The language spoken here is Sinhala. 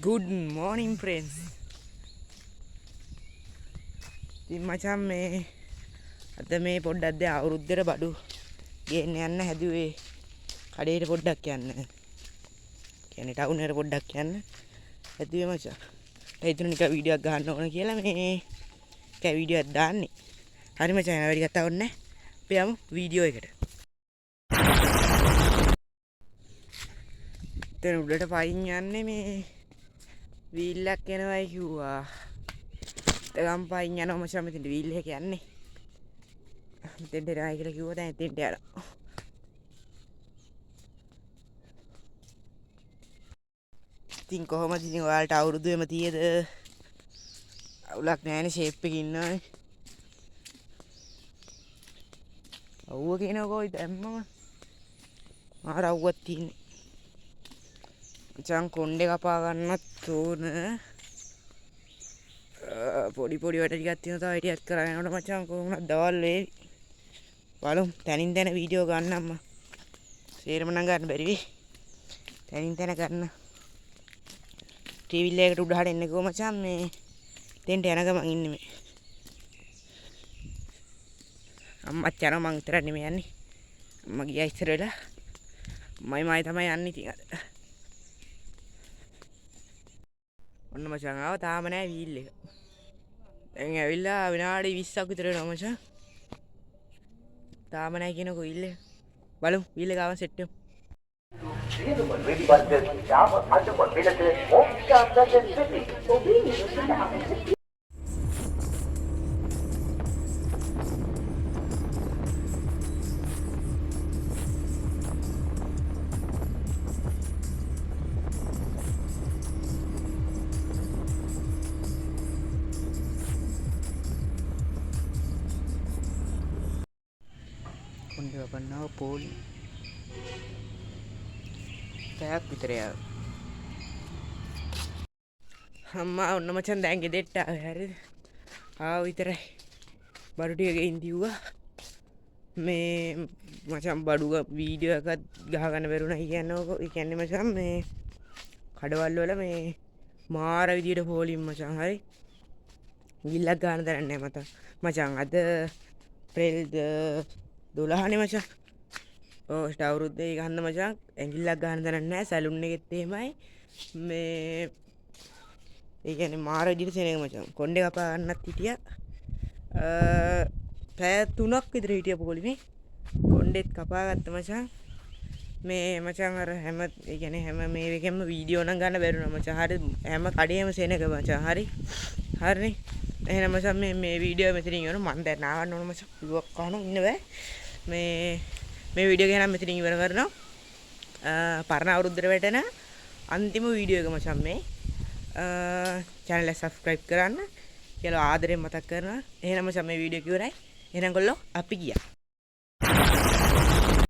Good morning friends. ඉතින් මචං මේ අද මේ පොඩ්ඩක් දැන් අවුරුද්දට බඩු ගේන්න යන්න හැදුවේ කඩේට පොඩ්ඩක් යන්න. කියන්නේ ටවුන් එකට පොඩ්ඩක් යන්න හැදුවේ මචං. ඒතුණු නිකන් වීඩියෝ එකක් ගන්න ඕන කියලා මේ කෑ වීඩියෝ එකක් දාන්නේ. හරි මචං වැඩි කතා ඕනේ නැහැ. අපි යමු වීඩියෝ එකට. දැන් උඩට පයින් යන්නේ මේ වීල් එකක් එනවයි කිව්වා. ගම් පයින් යනවා මචං මෙතෙන්ට වීල් එක යන්නේ. මෙතෙන්ට එනවා කියලා කිව්වා දැන් එතෙන්ට යනවා. ඉතින් කොහොමද ඉතින් ඔයාලට අවුරුදු එම තියද? අවුලක් නැහැනේ ෂේප් එකේ ඉන්නවනේ. අවුව කියනකො දැම්මම මාර අවුවක් තියෙන්නේ. මචං කොණ්ඩේ කපා ගන්නත් ඕන. පොඩි පොඩි වැඩ ටිකක් තියෙනවා තව ටිකක් කරගෙන යනකොට මචං කොහොමද දවල් වේවි. බලමු තනින් තන වීඩියෝ ගන්නම්ම. සේරම නම් ගන්න බැරි වෙයි. තනින් තන ගන්න. ටීවී එකකට උඩහට එන්නකෝ මචං මේ දෙන්න යන ගමන් ඉන්නේ මේ. අම්මත් යනවා මං විතරක් නෙමෙයි යන්නේ. අම්මා ගියා ඉස්සර වෙලා. මයි තමයි යන්නේ ඉතින් අද. ඔන්න මචං ආව තාම නෑ වීල් එක. දැන් ඇවිල්ලා විනාඩි 20ක් විතර වෙනවා මචං. තාම නෑ කියනකො වීල් එක. බලමු වීල් එක ආව සෙට් වෙමු. කොණ්ඩේ වපන්නාව පොලි පැයක් විතර යාව. අම්මා ඔන්න මචං දැන් ගෙදෙට්ට ආවේ හරිද? ආව විතරයි. බඩු ටික ගෙයින් දිව්වා. මේ මචං බඩු වීඩියෝ එකක් ගහගන්න බැරුණා කියන්නේ ඕක. ඒ කියන්නේ මචං මේ කඩවල් වල මේ මාර විදියට පොලින් මචං හරි. ගිල්ලක් ගන්න දරන්නේ නැහැ මත. මචං අද අප්‍රේල් 12නේ මචං. ඔව් අවුරුද්දේ ගන්න මචං ඇඟිල්ලක් ගන්න දරන්නේ නැහැ සැලුන් එකෙත් එහෙමයි. මේ ඒ කියන්නේ මාර විදියට සෙනග මචං. කොණ්ඩේ කපා ගන්නත් හිටියා. පැය 3ක් විතර හිටියා පොලිමේ. කොණ්ඩෙත් කපා ගත්ත මචං. මේ මචං අර හැම ඒ කියන්නේ හැම මේ එකෙම වීඩියෝ නම් ගන්න බැරුණා මචං. හරි හැම කඩේම සෙනග මචං. හරි. හරිනේ. එහෙනම් මචං මේ වීඩියෝ මෙතනින් ඉවර. මම දැන් නාවන්න ඕන මචං. පිළුවක් කහන ඉන්න බෑ. මේ වීඩියෝ එක නම් මෙතනින් ඉවර කරනවා. පරණ අවුරුද්දට වැටෙන අන්තිම වීඩියෝ එක මචං මේ. channel එක subscribe කරන්න කියලා ආදරෙන් මතක් කරනවා. එහෙනම් මචං මේ වීඩියෝ එක ඉවරයි. එහෙනම් ගොල්ලෝ අපි ගියා.